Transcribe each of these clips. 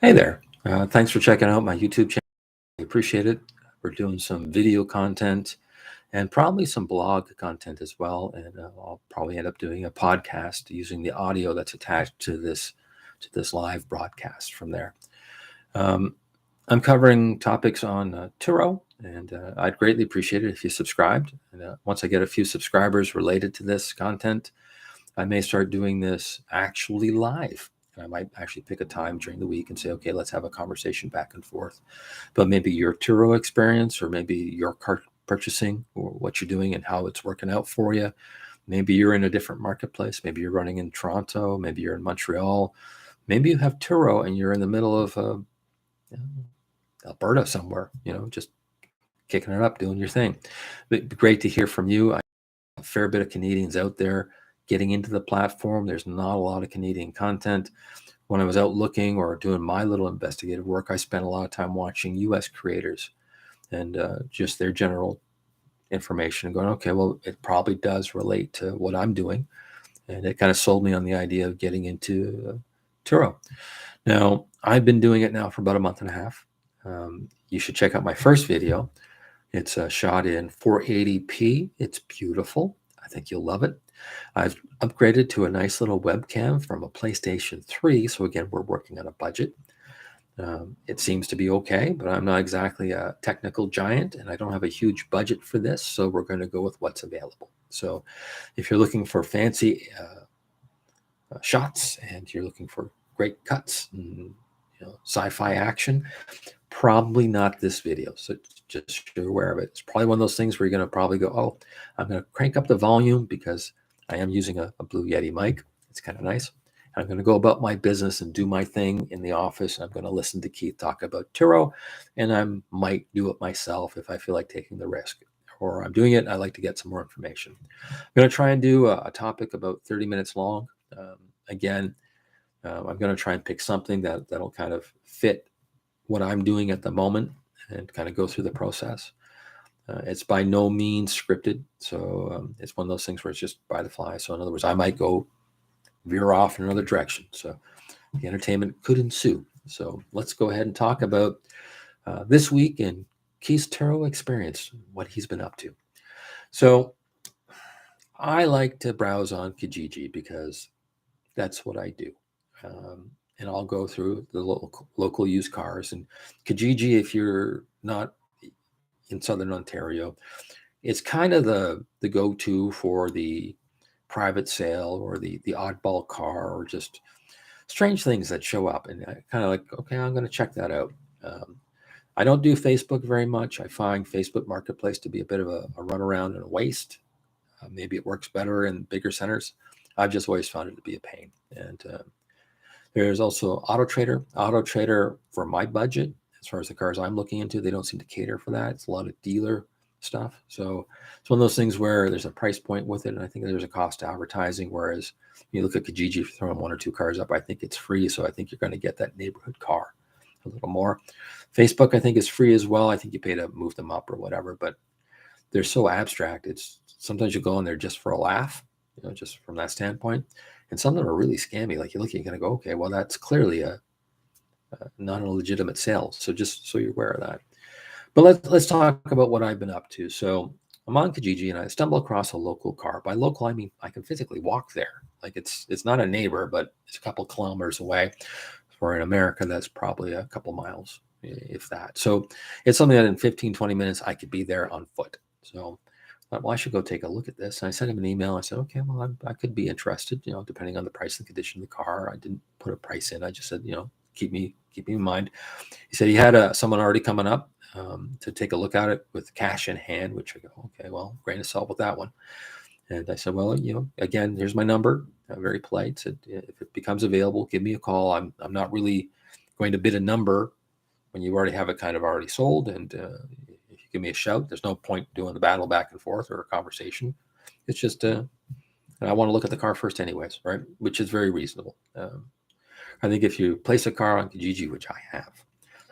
Hey there. Thanks for checking out my YouTube channel. I appreciate it. We're doing some video content and probably some blog content as well. And I'll probably end up doing a podcast using the audio that's attached to this live broadcast from there. Um, I'm covering topics on Turo, and I'd greatly appreciate it if you subscribed. And once I get a few subscribers related to this content, I may start doing this actually live. And I might actually pick a time during the week and say, okay, let's have a conversation back and forth. But maybe your Turo experience, or maybe your car purchasing, or what you're doing and how it's working out for you. Maybe you're in a different marketplace. Maybe you're running in Toronto. Maybe you're in Montreal. Maybe you have Turo and you're in the middle of Alberta somewhere, just kicking it up, doing your thing. It'd be great to hear from you. I have a fair bit of Canadians out there getting into the platform. There's not a lot of Canadian content. When I was out looking or doing my little investigative work, I spent a lot of time watching US creators and just their general information and going, okay, well, it probably does relate to what I'm doing. And it kind of sold me on the idea of getting into Turo. Now, I've been doing it now for about a month and a half. You should check out my first video. It's shot in 480p. It's beautiful. I think you'll love it. I've upgraded to a nice little webcam from a PlayStation 3. So again, we're working on a budget. It seems to be okay, but I'm not exactly a technical giant and I don't have a huge budget for this. So we're going to go with what's available. So if you're looking for fancy shots and you're looking for great cuts and sci-fi action, probably not this video. So just you're aware of it. It's probably one of those things where you're going to probably go, oh, I'm going to crank up the volume because I am using a Blue Yeti mic. It's kind of nice. And I'm going to go about my business and do my thing in the office. I'm going to listen to Keith talk about Turo, and I might do it myself if I feel like taking the risk. Or I'm doing it, I like to get some more information. I'm going to try and do a topic about 30 minutes long. Again, I'm going to try and pick something that'll kind of fit what I'm doing at the moment and kind of go through the process. It's by no means scripted. So it's one of those things where it's just by the fly. So in other words, I might go veer off in another direction. So the entertainment could ensue. So let's go ahead and talk about this week in Keith's Turo experience, what he's been up to. So I like to browse on Kijiji because that's what I do. And I'll go through the local used cars. And Kijiji, if you're not in Southern Ontario, it's kind of the go-to for the private sale or the oddball car or just strange things that show up. And I kind of like, okay, I'm going to check that out. I don't do Facebook very much. I find Facebook Marketplace to be a bit of a runaround and a waste. Maybe it works better in bigger centers. I've just always found it to be a pain. And there's also Auto Trader. Auto Trader, for my budget, as far as the cars I'm looking into, they don't seem to cater for that. It's a lot of dealer stuff. So it's one of those things where there's a price point with it, and I think there's a cost to advertising. Whereas you look at Kijiji, throwing one or two cars up, I think it's free. So I think you're going to get that neighborhood car a little more. Facebook, I think, is free as well. I think you pay to move them up or whatever, but they're so abstract. It's sometimes you go in there just for a laugh, just from that standpoint. And some of them are really scammy. Like you look, you're going to go, okay, well, that's clearly not a legitimate sale. So just so you're aware of that. But let's talk about what I've been up to. So I'm on Kijiji and I stumble across a local car. By local, I mean I can physically walk there. Like it's not a neighbor, but it's a couple kilometers away. For in America, that's probably a couple miles, if that. So it's something that in 15, 20 minutes, I could be there on foot. So I thought, well, I should go take a look at this. And I sent him an email. I said, okay, well, I could be interested, depending on the price and condition of the car. I didn't put a price in. I just said, keep me in mind. He said he had someone already coming up to take a look at it with cash in hand, which I go, okay, well, grain of salt with that one. And I said, well, again, here's my number. I'm very polite. Said, if it becomes available, give me a call. I'm not really going to bid a number when you already have it kind of already sold. And if you give me a shout, there's no point doing the battle back and forth or a conversation. It's just, I want to look at the car first anyways, right? Which is very reasonable. I think if you place a car on Kijiji, which I have,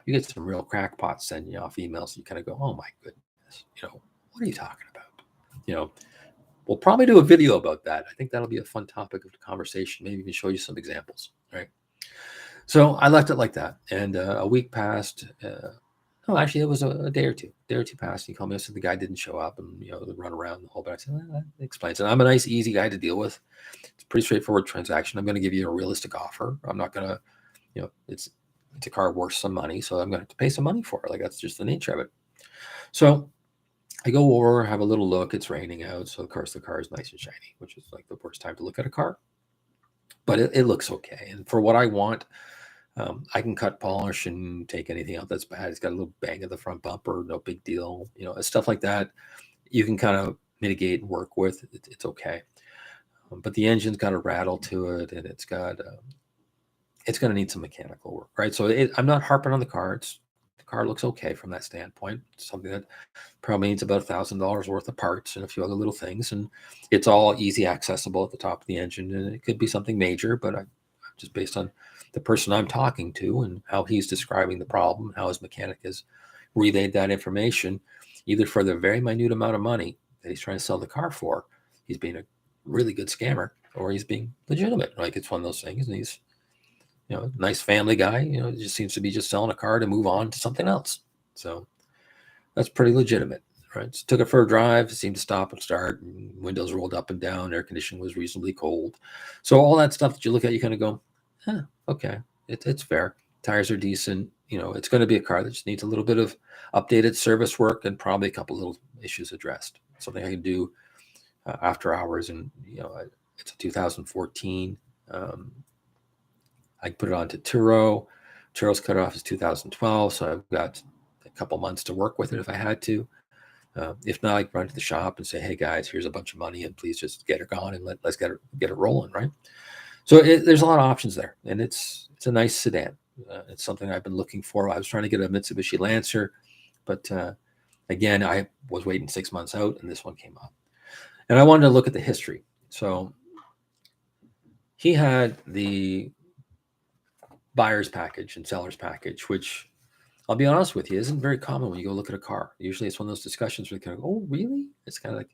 you get some real crackpots sending you off emails. You kind of go, oh my goodness, what are you talking about? We'll probably do a video about that. I think that'll be a fun topic of conversation. Maybe even show you some examples, right? So I left it like that. And a week passed. No, actually, it was a day or two. Day or two passed. He called me. I said the guy didn't show up, and the run around the whole bit. I said, well, that explains it. I'm a nice, easy guy to deal with. It's a pretty straightforward transaction. I'm going to give you a realistic offer. I'm not going to, it's a car worth some money, so I'm going to have to pay some money for it. Like that's just the nature of it. So I go over, have a little look. It's raining out, so of course the car is nice and shiny, which is like the worst time to look at a car. But it looks okay, and for what I want, I can cut polish and take anything out that's bad. It's got a little bang at the front bumper, no big deal. Stuff like that you can kind of mitigate and work with. It's okay. But the engine's got a rattle to it, and it's going to need some mechanical work, right? So I'm not harping on the car. The car looks okay from that standpoint. It's something that probably needs about $1,000 worth of parts and a few other little things, and it's all easy accessible at the top of the engine. And it could be something major, but just based on the person I'm talking to and how he's describing the problem, how his mechanic has relayed that information, either for the very minute amount of money that he's trying to sell the car for, he's being a really good scammer, or he's being legitimate. Like it's one of those things, and he's nice family guy. Just seems to be just selling a car to move on to something else. So that's pretty legitimate, right? So took it for a drive. It seemed to stop and start. And windows rolled up and down. Air conditioning was reasonably cold. So all that stuff that you look at, you kind of go, okay, it's fair. Tires are decent. It's going to be a car that just needs a little bit of updated service work and probably a couple little issues addressed. Something I can do after hours. And it's a 2014. I put it onto Turo. Turo's cutoff is 2012, so I've got a couple months to work with it if I had to. If not, I can run to the shop and say, "Hey guys, here's a bunch of money, and please just get it gone and let's get it rolling." Right. So there's a lot of options there, and it's a nice sedan. It's something I've been looking for. I was trying to get a Mitsubishi Lancer, but again, I was waiting 6 months out, and this one came up. And I wanted to look at the history. So he had the buyer's package and seller's package, which I'll be honest with you, isn't very common when you go look at a car. Usually it's one of those discussions where you kind of go, oh, really? It's kind of like,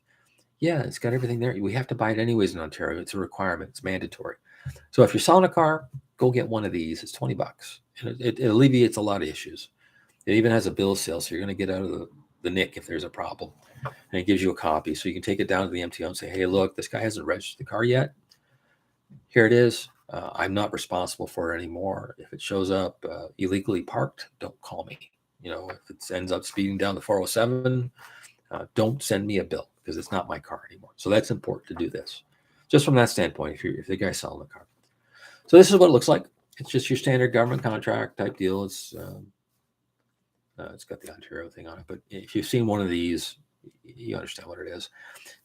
yeah, it's got everything there. We have to buy it anyways in Ontario. It's a requirement. It's mandatory. So if you're selling a car, go get one of these. It's $20. And it alleviates a lot of issues. It even has a bill of sale, so you're going to get out of the nick if there's a problem. And it gives you a copy. So you can take it down to the MTO and say, hey, look, this guy hasn't registered the car yet. Here it is. I'm not responsible for it anymore. If it shows up illegally parked, don't call me. If it ends up speeding down the 407, don't send me a bill because it's not my car anymore. So that's important to do this. Just from that standpoint, if the guy's selling the car. So this is what it looks like. It's just your standard government contract type deal. It's got the Ontario thing on it. But if you've seen one of these, you understand what it is.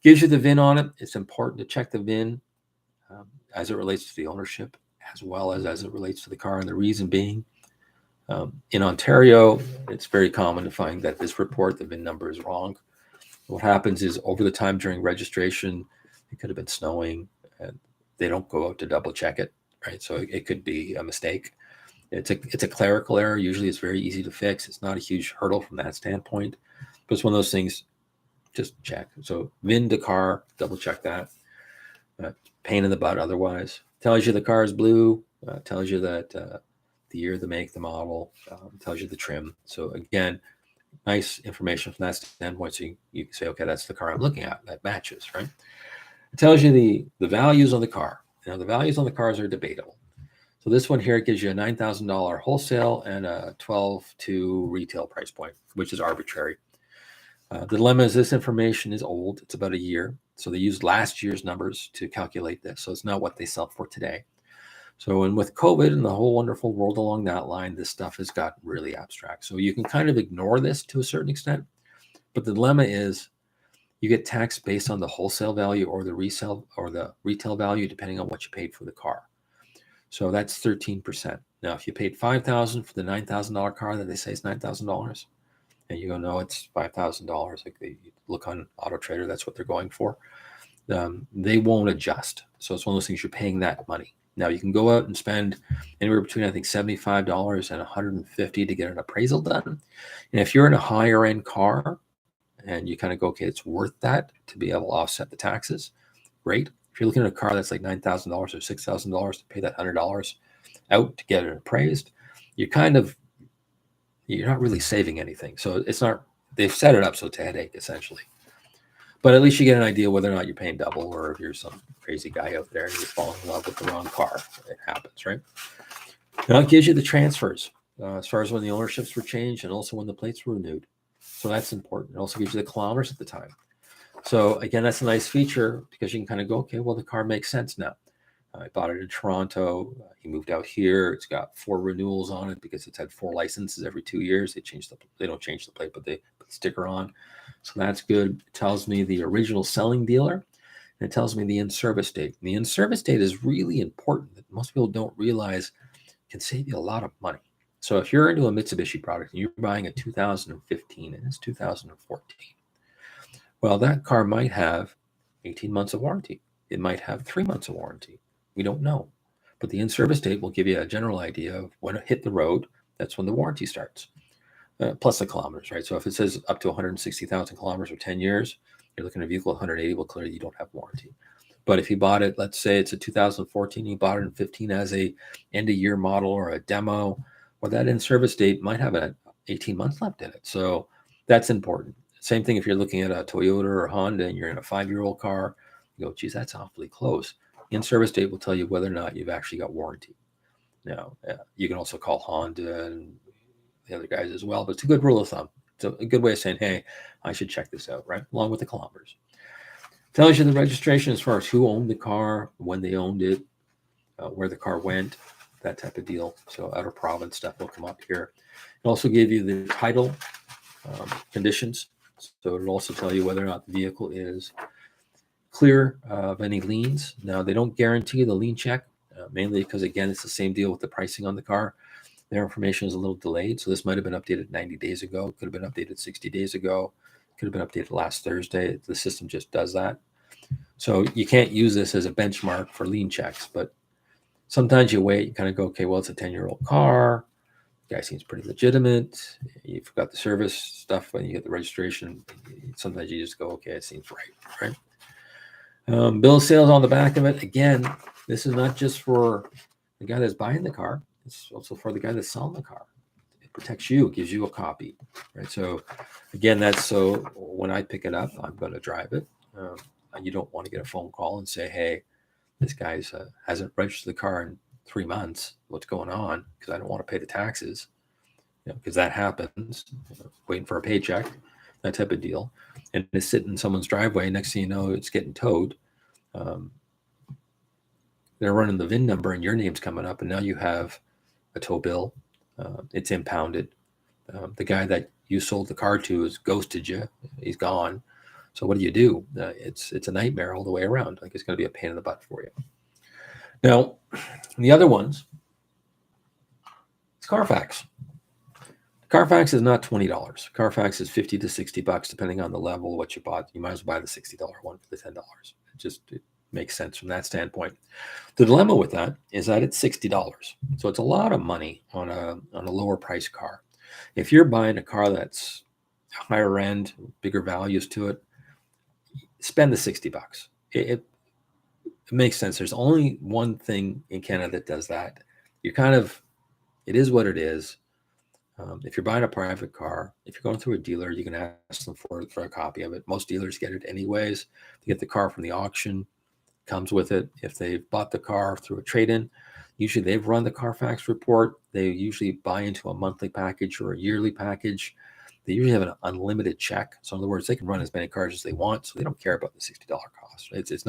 Gives you the VIN on it. It's important to check the VIN as it relates to the ownership, as well as it relates to the car. And the reason being, in Ontario, it's very common to find that this report, the VIN number, is wrong. What happens is over the time during registration, it could have been snowing, and they don't go out to double check it, right? So it could be a mistake. It's a clerical error. Usually it's very easy to fix. It's not a huge hurdle from that standpoint, but it's one of those things, just check. So VIN to car, double check that. Pain in the butt otherwise. Tells you the car is blue, tells you that the year, the make, the model, tells you the trim. So again, nice information from that standpoint. So you can say, okay, that's the car I'm looking at. That matches, right? It tells you the values on the car. The values on the cars are debatable. So this one here gives you a $9,000 wholesale and a $12,200 retail price point, which is arbitrary. The dilemma is this information is old. It's about a year. So they used last year's numbers to calculate this. So it's not what they sell for today. So and with COVID and the whole wonderful world along that line, this stuff has gotten really abstract. So you can kind of ignore this to a certain extent. But the dilemma is you get taxed based on the wholesale value or the resale or the retail value, depending on what you paid for the car. So that's 13%. Now, if you paid $5,000 for the $9,000 car that they say is $9,000, and you go, no, it's $5,000. Like they look on Auto Trader, that's what they're going for. They won't adjust. So it's one of those things, you're paying that money. Now you can go out and spend anywhere between, I think, $75 and $150 to get an appraisal done. And if you're in a higher end car and you kind of go, okay, it's worth that to be able to offset the taxes, great. If you're looking at a car that's like $9,000 or $6,000 to pay that $100, out to get it appraised, you're not really saving anything. So it's not, they've set it up so it's a headache essentially. But at least you get an idea whether or not you're paying double, or if you're some crazy guy out there and you're falling in love with the wrong car. It happens, right? Now it gives you the transfers as far as when the ownerships were changed and also when the plates were renewed. So that's important. It also gives you the kilometers at the time. So again, that's a nice feature because you can kind of go, okay, well, the car makes sense now. I bought it in Toronto. He moved out here. It's got 4 renewals on it because it's had 4 licenses every 2 years. They don't change the plate, but they put the sticker on. So that's good. It tells me the original selling dealer, and it tells me the in-service date. And the in-service date is really important. That most people don't realize can save you a lot of money. So if you're into a Mitsubishi product and you're buying a 2015 and it's 2014, well, that car might have 18 months of warranty. It might have 3 months of warranty. We don't know. But the in-service date will give you a general idea of when it hit the road. That's when the warranty starts, plus the kilometers, right? So if it says up to 160,000 kilometers or 10 years, you're looking at a vehicle 180, well, clearly you don't have warranty. But if you bought it, let's say it's a 2014, you bought it in 15 as a end-of-year model or a demo, well, that in-service date might have 18 months left in it. So that's important. Same thing if you're looking at a Toyota or Honda and you're in a 5-year-old car, you go, geez, that's awfully close. In-service date will tell you whether or not you've actually got warranty. Now, you can also call Honda and the other guys as well, but it's a good rule of thumb. It's a good way of saying, hey, I should check this out, right? Along with the kilometers. Tells you the registration as far as who owned the car, when they owned it, where the car went, that type of deal. So out of province stuff will come up here. It'll also give you the title conditions. So it'll also tell you whether or not the vehicle is clear of any liens. Now, they don't guarantee the lien check, mainly because, again, it's the same deal with the pricing on the car. Their information is a little delayed. So this might have been updated 90 days ago. Could have been updated 60 days ago. Could have been updated last Thursday. The system just does that. So you can't use this as a benchmark for lien checks. But sometimes you wait, you kind of go, okay, well, it's a 10-year-old car. The guy seems pretty legitimate. You forgot the service stuff when you get the registration. Sometimes you just go, okay, it seems right? Bill of sales on the back of it. Again, this is not just for the guy that's buying the car. It's also for the guy that's selling the car. It protects you, gives you a copy, right? So again, that's so when I pick it up, I'm going to drive it. You don't want to get a phone call and say, hey, this guy hasn't registered the car in 3 months. What's going on? Because I don't want to pay the taxes, because that happens, waiting for a paycheck, that type of deal. And it's sitting in someone's driveway. Next thing you know, it's getting towed. They're running the VIN number and your name's coming up, and now you have a tow bill. It's impounded. The guy that you sold the car to has ghosted you. He's gone. So what do? It's a nightmare all the way around. Like, it's going to be a pain in the butt for you. Now, the other ones, it's CarFax. CarFax is not $20. CarFax is $50 to $60, depending on the level, what you bought. You might as well buy the $60 one for the $10. It makes sense from that standpoint. The dilemma with that is that it's $60. So it's a lot of money on a lower price car. If you're buying a car that's higher end, bigger values to it, spend the $60. It makes sense. There's only one thing in Canada that does that. It is what it is. If you're buying a private car, if you're going through a dealer, you can ask them for a copy of it. Most dealers get it anyways. They get the car from the auction, comes with it. If they've bought the car through a trade-in, usually they've run the CarFax report. They usually buy into a monthly package or a yearly package. They usually have an unlimited check. So in other words, they can run as many cars as they want. So they don't care about the $60 cost. It's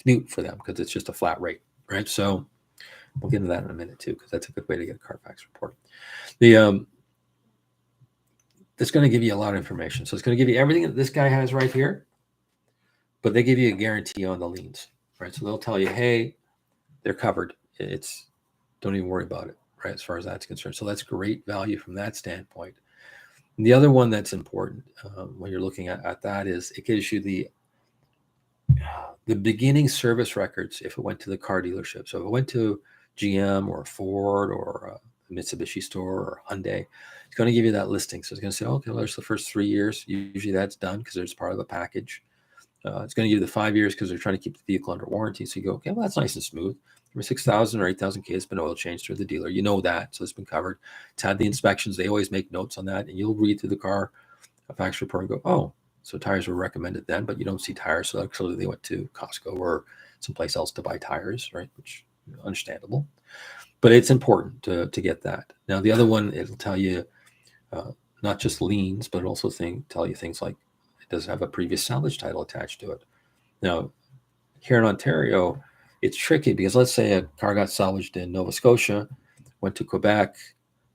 mute for them because it's just a flat rate, right? So we'll get into that in a minute too, because that's a good way to get a CarFax report. It's going to give you a lot of information. So it's going to give you everything that this guy has right here, but they give you a guarantee on the liens, right? So they'll tell you, hey, they're covered. Don't even worry about it, right? As far as that's concerned. So that's great value from that standpoint. And the other one that's important when you're looking at that is it gives you the beginning service records if it went to the car dealership. So if it went to GM or Ford or a Mitsubishi store or Hyundai, it's going to give you that listing. So it's going to say, okay, well, there's the first 3 years. Usually that's done because there's part of the package. It's going to give you the 5 years because they're trying to keep the vehicle under warranty. So you go, okay, well, that's nice and smooth. Every 6,000 or 8,000 K has been oil changed through the dealer. You know that, so it's been covered. It's had the inspections. They always make notes on that, and you'll read through the CarFax report and go, oh, so tires were recommended then, but you don't see tires. So clearly they went to Costco or someplace else to buy tires, right? Which understandable. But it's important to get that. Now, the other one, it'll tell you not just liens, but also tell you things like it does have a previous salvage title attached to it. Now, here in Ontario, it's tricky because let's say a car got salvaged in Nova Scotia, went to Quebec.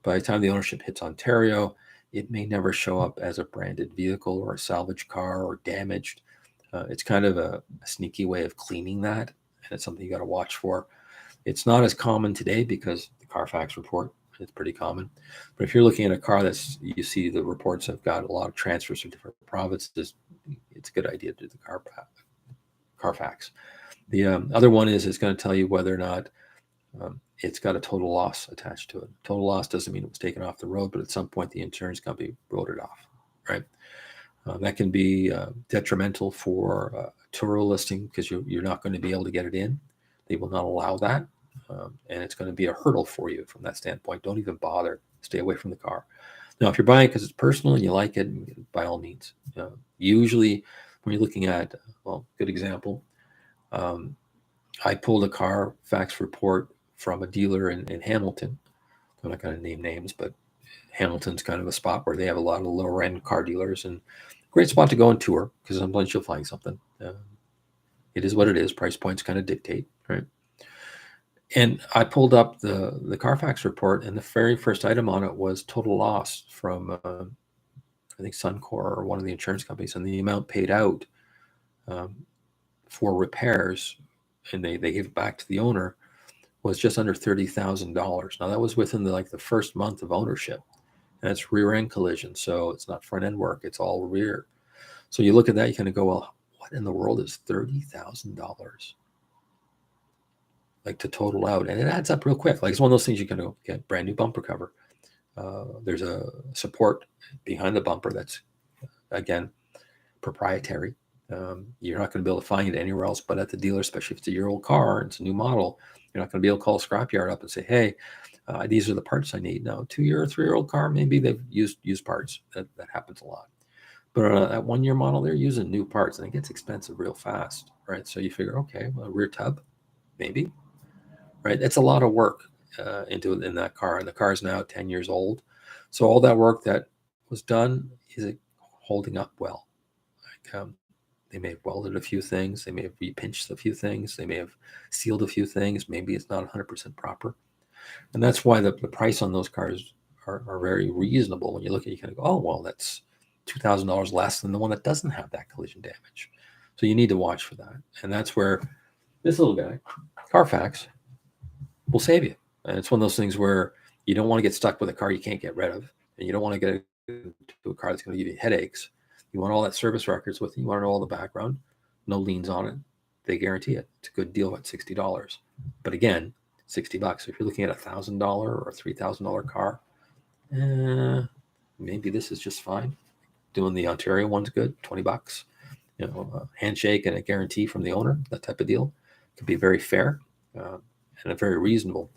By the time the ownership hits Ontario, it may never show up as a branded vehicle or a salvage car or damaged. It's kind of a sneaky way of cleaning that, and it's something you got to watch for. It's not as common today because the CarFax report, it's pretty common. But if you're looking at a car you see the reports have got a lot of transfers from different provinces, it's a good idea to do the CarFax. The other one is it's going to tell you whether or not it's got a total loss attached to it. Total loss doesn't mean it was taken off the road, but at some point the insurance company wrote it off, right? That can be detrimental for a Turo listing because you're not going to be able to get it in. They will not allow that. And it's going to be a hurdle for you from that standpoint. Don't even bother. Stay away from the car. Now, if you're buying it because it's personal and you like it, by all means. Usually when you're looking at, well, good example, I pulled a CarFax report from a dealer in Hamilton. I'm not going to name names, but Hamilton's kind of a spot where they have a lot of lower end car dealers, and great spot to go and tour because sometimes you'll find something. It is what it is. Price points kind of dictate, right? And I pulled up the CarFax report, and the very first item on it was total loss from I think Suncor or one of the insurance companies, and the amount paid out for repairs, and they gave it back to the owner, was just under $30,000. Now that was within the first month of ownership, and it's rear end collision, so it's not front end work; it's all rear. So you look at that, you kind of go, well, what in the world is $30,000? Like to total out, and it adds up real quick. Like it's one of those things you can go get brand new bumper cover. There's a support behind the bumper that's again proprietary. You're not going to be able to find it anywhere else but at the dealer, especially if it's a year-old car and it's a new model. You're not going to be able to call a scrapyard up and say, hey, these are the parts I need. Now, 2-year or 3-year-old car, maybe they've used parts. That happens a lot. But that 1-year model, they're using new parts, and it gets expensive real fast, right? So you figure, okay, well, rear tub, maybe, right? That's a lot of work in that car, and the car is now 10 years old. So all that work that was done, is it holding up well? Like, they may have welded a few things. They may have repinched a few things. They may have sealed a few things. Maybe it's not 100% proper. And that's why the price on those cars are very reasonable. When you look at it, you kind of go, oh, well, that's $2,000 less than the one that doesn't have that collision damage. So you need to watch for that. And that's where this little guy, CarFax, will save you. And it's one of those things where you don't want to get stuck with a car you can't get rid of. And you don't want to get into a car that's going to give you headaches. You want all that service records with you. You want to know all the background. No liens on it. They guarantee it. It's a good deal at $60. But again, $60. If you're looking at $1,000 or a $3,000 car, maybe this is just fine. Doing the Ontario one's good, $20. A handshake and a guarantee from the owner, that type of deal, could be very fair and very reasonable.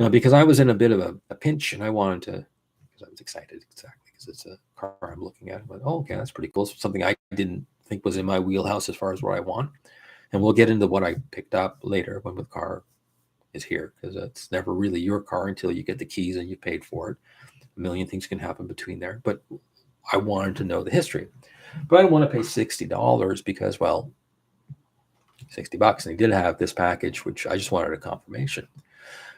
Now, because I was in a bit of a pinch, and I wanted to, because I was excited, exactly, because it's a car I'm looking at. But okay, that's pretty cool. It's something I didn't think was in my wheelhouse as far as what I want. And we'll get into what I picked up later when the car is here, because it's never really your car until you get the keys and you paid for it. A million things can happen between there. But I wanted to know the history. But I didn't want to pay $60 because, well, $60. And they did have this package, which I just wanted a confirmation.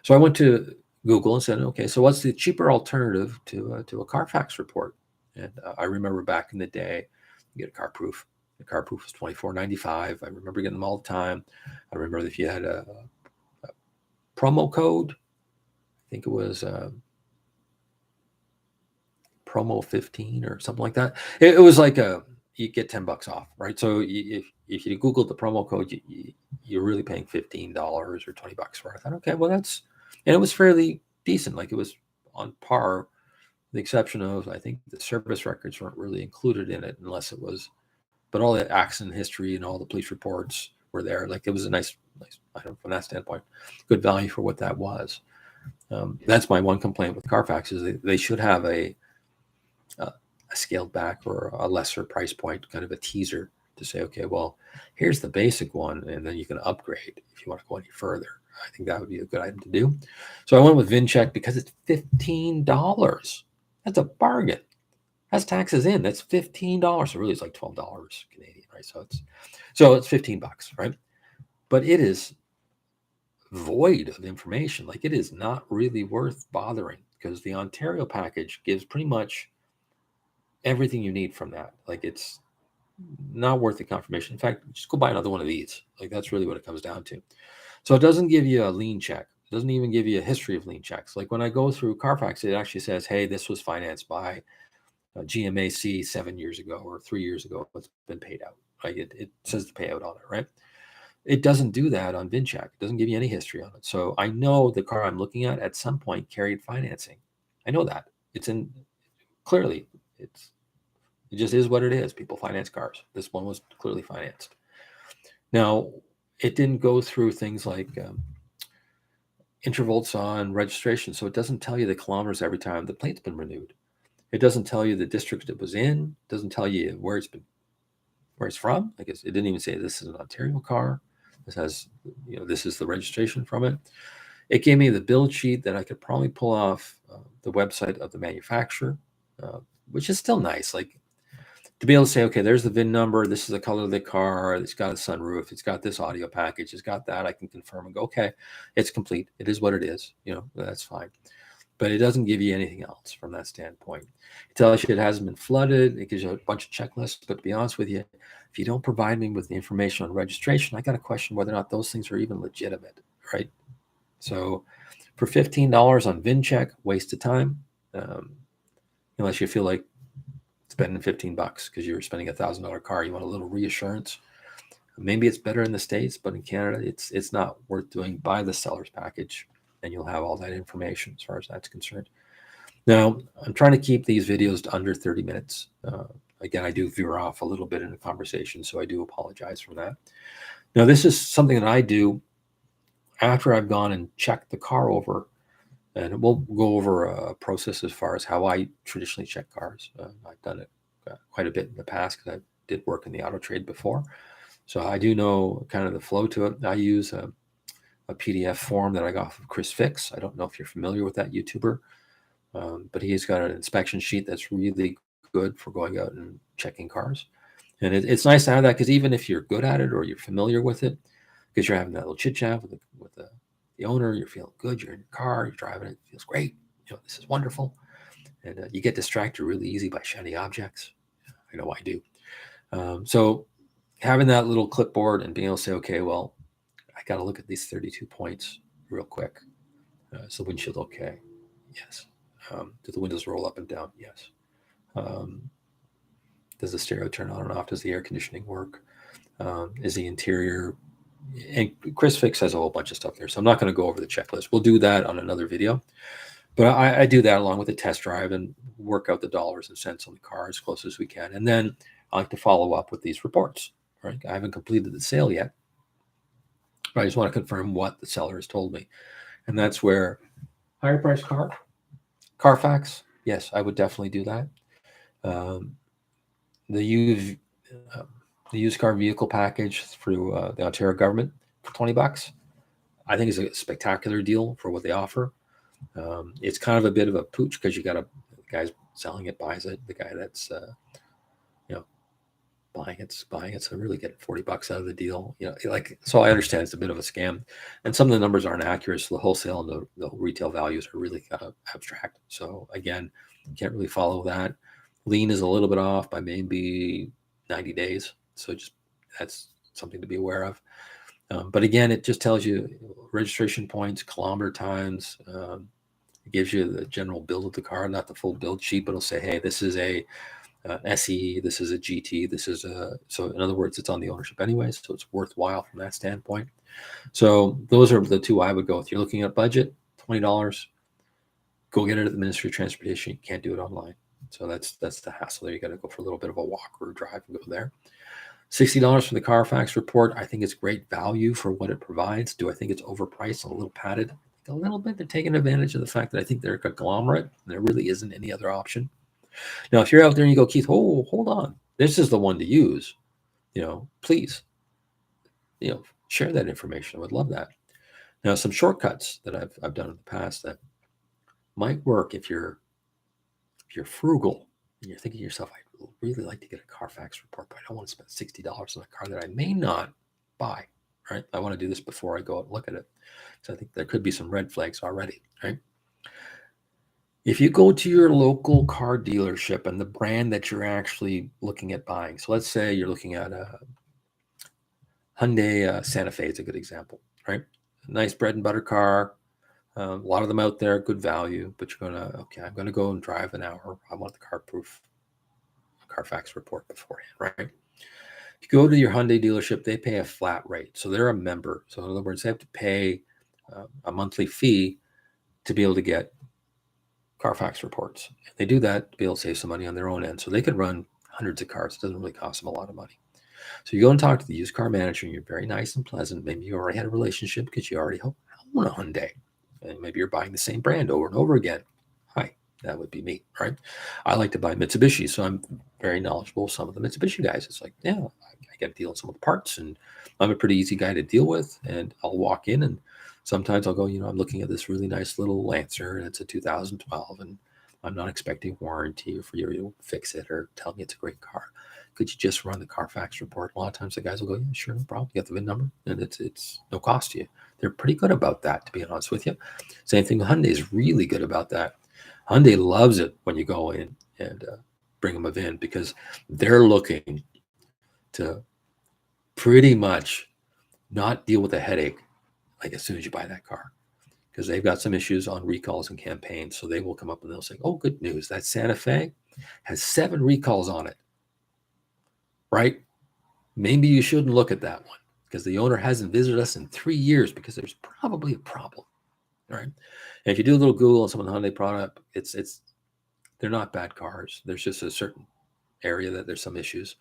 So I went to Google and said, okay, so what's the cheaper alternative to a CarFax report? And I remember back in the day, you get a CarProof. The CarProof was $24.95. I remember getting them all the time. I remember if you had a promo code, I think it was promo 15 or something like that. It was like you get $10 off, right? So if you Google the promo code, you're really paying $15 or $20 for it. I thought, okay, well and it was fairly decent. Like it was on par, with the exception of, I think the service records weren't really included in it unless it was, but all the accident history and all the police reports were there. Like it was a nice, I don't know, from that standpoint, good value for what that was. That's my one complaint with CarFax is they should have a scaled back or a lesser price point, kind of a teaser to say, okay, well, here's the basic one, and then you can upgrade if you want to go any further. I think that would be a good item to do. So I went with VIN check because it's $15. That's a bargain. That's taxes in. That's $15. So really, it's like $12 Canadian, right? So it's $15, right? But it is void of information. Like it is not really worth bothering because the Ontario package gives pretty much everything you need from that. Like it's not worth the confirmation. In fact, just go buy another one of these. Like that's really what it comes down to. So it doesn't give you a lien check. It doesn't even give you a history of lien checks. Like when I go through CarFax, it actually says, hey, this was financed by GMAC 7 years ago or 3 years ago. It's been paid out. Like it says the payout on it, right? It doesn't do that on VinCheck. It doesn't give you any history on it. So I know the car I'm looking at some point carried financing. I know that. It's in clearly. It just is what it is. People finance cars. This one was clearly financed. Now, it didn't go through things like intervolts on registration. So it doesn't tell you the kilometers every time the plate's been renewed. It doesn't tell you the district it was in. It doesn't tell you where it's from. I guess it didn't even say this is an Ontario car. This has, this is the registration from it. It gave me the build sheet that I could probably pull off the website of the manufacturer, which is still nice. Like to be able to say, okay, there's the VIN number. This is the color of the car. It's got a sunroof. It's got this audio package. It's got that. I can confirm and go, okay, it's complete. It is what it is. That's fine. But it doesn't give you anything else from that standpoint. It tells you it hasn't been flooded. It gives you a bunch of checklists. But to be honest with you, if you don't provide me with the information on registration, I got to question whether or not those things are even legitimate, right? So for $15 on VIN check, waste of time, unless you feel like spending $15 because you're spending $1,000 car, you want a little reassurance. Maybe it's better in the States, but in Canada, it's not worth doing. Buy the seller's package, and you'll have all that information as far as that's concerned. Now, I'm trying to keep these videos to under 30 minutes. Again, I do veer off a little bit in the conversation, so I do apologize for that. Now, this is something that I do after I've gone and checked the car over, and we'll go over a process as far as how I traditionally check cars. I've done it quite a bit in the past because I did work in the auto trade before. So I do know kind of the flow to it. I use a PDF form that I got from Chris Fix. I don't know if you're familiar with that YouTuber, but he's got an inspection sheet that's really good for going out and checking cars. And it's nice to have that because even if you're good at it or you're familiar with it, because you're having that little chit chat with the owner, you're feeling good, you're in your car, you're driving it, feels great. This is wonderful. And you get distracted really easy by shiny objects. I know I do. So having that little clipboard and being able to say, okay, well, I got to look at these 32 points real quick. Is the windshield okay? Yes. Do the windows roll up and down? Yes. Does the stereo turn on and off? Does the air conditioning work? Is the interior? And Chris Fix has a whole bunch of stuff there, so I'm not going to go over the checklist. We'll do that on another video. But I do that along with the test drive and work out the dollars and cents on the car as close as we can. And then I like to follow up with these reports. Right? I haven't completed the sale yet, but I just want to confirm what the seller has told me. And that's where higher price car, CarFax, yes, I would definitely do that. The used car vehicle package through the Ontario government for $20, I think is a spectacular deal for what they offer. It's kind of a bit of a pooch because you got the guy's selling it buys it. The guy that's buying it, so really getting $40 out of the deal. So I understand it's a bit of a scam, and some of the numbers aren't accurate. So the wholesale and the retail values are really kind of abstract. So again, can't really follow that. Lien is a little bit off by maybe 90 days. So just that's something to be aware of. But again, it just tells you registration points, kilometer times. It gives you the general build of the car, not the full build sheet, but it'll say, hey, this is a SE, this is a GT, this is so in other words, it's on the ownership anyway, so it's worthwhile from that standpoint. So those are the two I would go with. You're looking at budget, $20, go get it at the Ministry of Transportation. You can't do it online. So that's the hassle there. You got to go for a little bit of a walk or a drive and go there. $60 for the CarFax report. I think it's great value for what it provides. Do I think it's overpriced and a little padded? A little bit. They're taking advantage of the fact that I think they're a conglomerate. There really isn't any other option. Now, if you're out there and you go, Keith, oh, hold on, this is the one to use. Please, share that information. I would love that. Now, some shortcuts that I've done in the past that might work if you're frugal and you're thinking to yourself, I'd really like to get a CarFax report, but I don't want to spend $60 on a car that I may not buy. Right? I want to do this before I go out and look at it. So I think there could be some red flags already. Right? If you go to your local car dealership and the brand that you're actually looking at buying, so let's say you're looking at a Hyundai Santa Fe is a good example, right? Nice bread and butter car. A lot of them out there, good value, but you're I'm going to go and drive an hour. I want the CarFax report beforehand, right? If you go to your Hyundai dealership, they pay a flat rate. So they're a member. So in other words, they have to pay a monthly fee to be able to get CarFax reports. And they do that to be able to save some money on their own end. So they could run hundreds of cars. It doesn't really cost them a lot of money. So you go and talk to the used car manager and you're very nice and pleasant. Maybe you already had a relationship because you already own a Hyundai. And maybe you're buying the same brand over and over again. Hi, that would be me, right? I like to buy Mitsubishi, so I'm very knowledgeable of some of the Mitsubishi guys. It's like, yeah, I get a deal on some of the parts, and I'm a pretty easy guy to deal with. And I'll walk in, and sometimes I'll go, I'm looking at this really nice little Lancer, and it's a 2012, and I'm not expecting warranty or for you to fix it or tell me it's a great car. Could you just run the CarFax report? A lot of times the guys will go, yeah, sure, no problem. You got the VIN number, and it's no cost to you. They're pretty good about that, to be honest with you. Same thing with Hyundai is really good about that. Hyundai loves it when you go in and bring them a VIN because they're looking to pretty much not deal with a headache like as soon as you buy that car because they've got some issues on recalls and campaigns. So they will come up and they'll say, oh, good news. That Santa Fe has 7 recalls on it, right? Maybe you shouldn't look at that one because the owner hasn't visited us in 3 years because there's probably a problem, right? And if you do a little Google on some of the Hyundai product, they're not bad cars. There's just a certain area that there's some issues.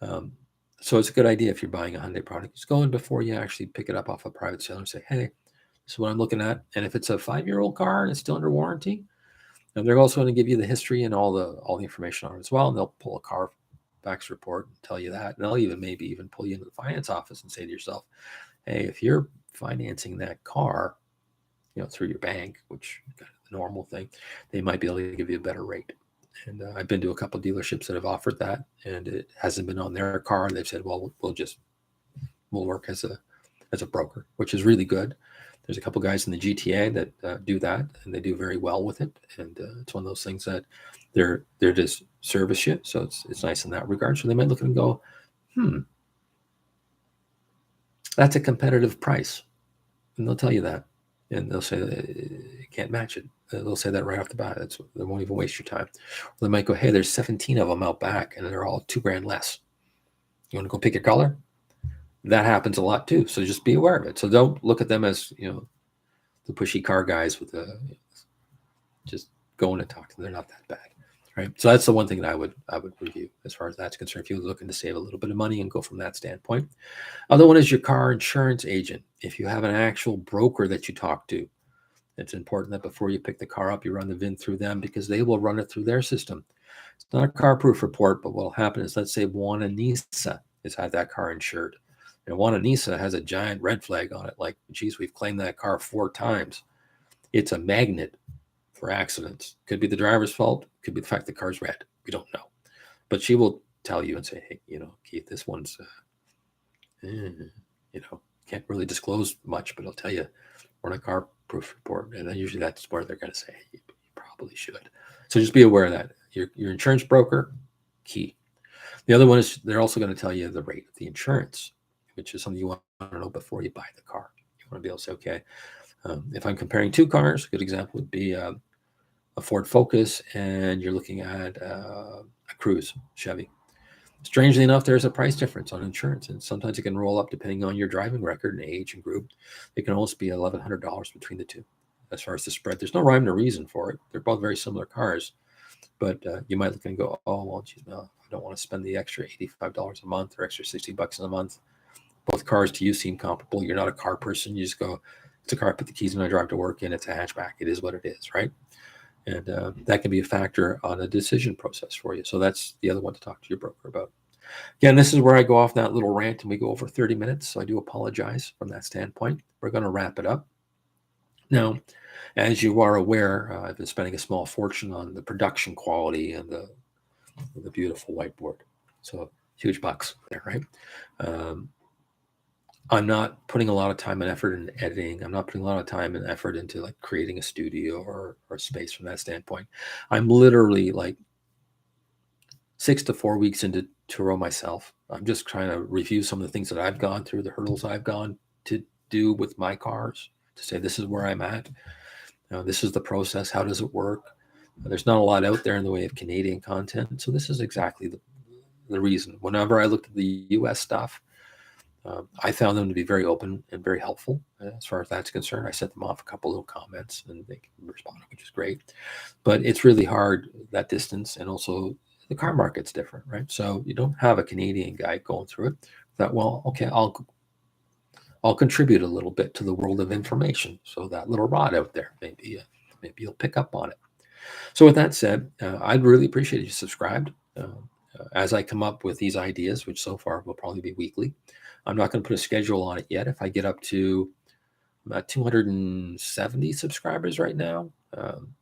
So it's a good idea if you're buying a Hyundai product, just go in before you actually pick it up off a private seller and say, hey, this is what I'm looking at. And if it's a 5-year-old car and it's still under warranty, and they're also going to give you the history and all the information on it as well. And they'll pull a CarFax report and tell you that. And they'll maybe even pull you into the finance office and say to yourself, hey, if you're financing that car, through your bank, which is kind of the normal thing, they might be able to give you a better rate. And I've been to a couple of dealerships that have offered that, and it hasn't been on their car. And they've said, well, we'll work as a broker, which is really good. There's a couple guys in the GTA that do that, and they do very well with it. And it's one of those things that they're just service you, so it's nice in that regard. So they might look and go, that's a competitive price, and they'll tell you that, and they'll say you can't match it. They'll say that right off the bat. They won't even waste your time. Or they might go, hey, there's 17 of them out back, and they're all $2,000 less. You want to go pick your color? That happens a lot too. So just be aware of it. So don't look at them as, the pushy car guys with just going and talk to them. They're not that bad, right? So that's the one thing that I would review as far as that's concerned. If you're looking to save a little bit of money and go from that standpoint. Other one is your car insurance agent. If you have an actual broker that you talk to, it's important that before you pick the car up, you run the VIN through them because they will run it through their system. It's not a car proof report, but what will happen is, let's say Juana Nisa has had that car insured. And Juana Nisa has a giant red flag on it. Like, geez, we've claimed that car 4 times. It's a magnet for accidents. Could be the driver's fault. Could be the fact the car's red. We don't know. But she will tell you and say, hey, Keith, this one's, can't really disclose much, but I'll tell you, we're on a car proof report. And then usually that's where they're going to say, hey, you probably should. So just be aware of that. Your insurance broker, key. The other one is they're also going to tell you the rate of the insurance, which is something you want to know before you buy the car. You want to be able to say, okay, if I'm comparing 2 cars, a good example would be a Ford Focus, and you're looking at a Cruze Chevy. Strangely enough, there's a price difference on insurance, and sometimes it can roll up depending on your driving record and age and group. It can almost be $1,100 between the two as far as the spread. There's no rhyme or reason for it. They're both very similar cars, But you might look and go, oh, well, geez, no, I don't want to spend the extra $85 a month or extra $60 a month. Both cars to you seem comparable. You're not a car person. You just go, it's a car, I put the keys in, I drive to work, and it's a hatchback. It is what it is, right? And that can be a factor on a decision process for you. So that's the other one to talk to your broker about. Again, this is where I go off that little rant and we go over 30 minutes. So I do apologize from that standpoint. We're going to wrap it up. Now, as you are aware, I've been spending a small fortune on the production quality and the beautiful whiteboard. So huge bucks there, right? I'm not putting a lot of time and effort in editing. I'm not putting a lot of time and effort into like creating a studio or space from that standpoint. I'm literally like 6 to 4 weeks into Turo myself. I'm just trying to review some of the things that I've gone through, the hurdles I've gone to do with my cars, to say this is where I'm at. This is the process. How does it work? There's not a lot out there in the way of Canadian content. So this is exactly the reason. Whenever I looked at the US stuff, I found them to be very open and very helpful as far as that's concerned. I sent them off a couple little comments and they responded, which is great. But it's really hard, that distance, and also the car market's different, right? So you don't have a Canadian guy going through it. That, well, okay, I'll contribute a little bit to the world of information. So that little rod out there, maybe you'll pick up on it. So with that said, I'd really appreciate if you subscribed. As I come up with these ideas, which so far will probably be weekly, I'm not going to put a schedule on it yet. If I get up to about 270 subscribers right now,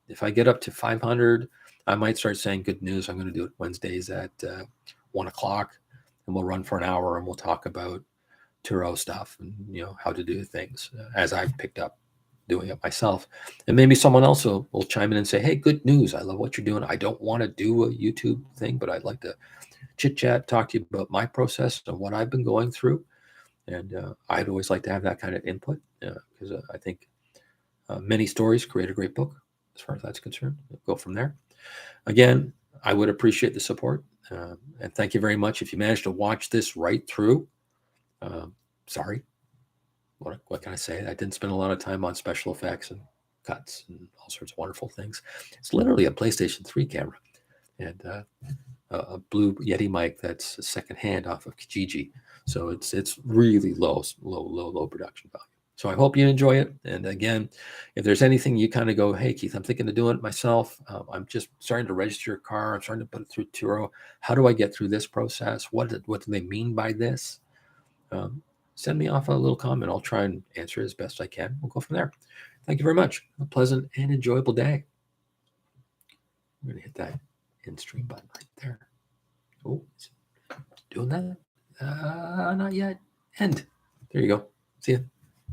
if I get up to 500, I might start saying good news. I'm going to do it Wednesdays at 1 o'clock, and we'll run for an hour and we'll talk about Turo stuff and how to do things as I've picked up doing it myself. And maybe someone else will chime in and say, hey, good news. I love what you're doing. I don't want to do a YouTube thing, but I'd like to chit chat, talk to you about my process and what I've been going through. And I'd always like to have that kind of input because I think many stories create a great book as far as that's concerned. We'll go from there. Again, I would appreciate the support. And thank you very much. If you managed to watch this right through, sorry. What can I say? I didn't spend a lot of time on special effects and cuts and all sorts of wonderful things. It's literally a PlayStation 3 camera and a blue Yeti mic that's a secondhand off of Kijiji. So it's really low production value. So I hope you enjoy it. And again, if there's anything you kind of go, hey, Keith, I'm thinking of doing it myself. I'm just starting to register a car. I'm starting to put it through Turo. How do I get through this process? What do they mean by this? Send me off a little comment. I'll try and answer it as best I can. We'll go from there. Thank you very much. A pleasant and enjoyable day. I'm going to hit that end stream button right there. Oh, doing that? Not yet. End. There you go. See ya.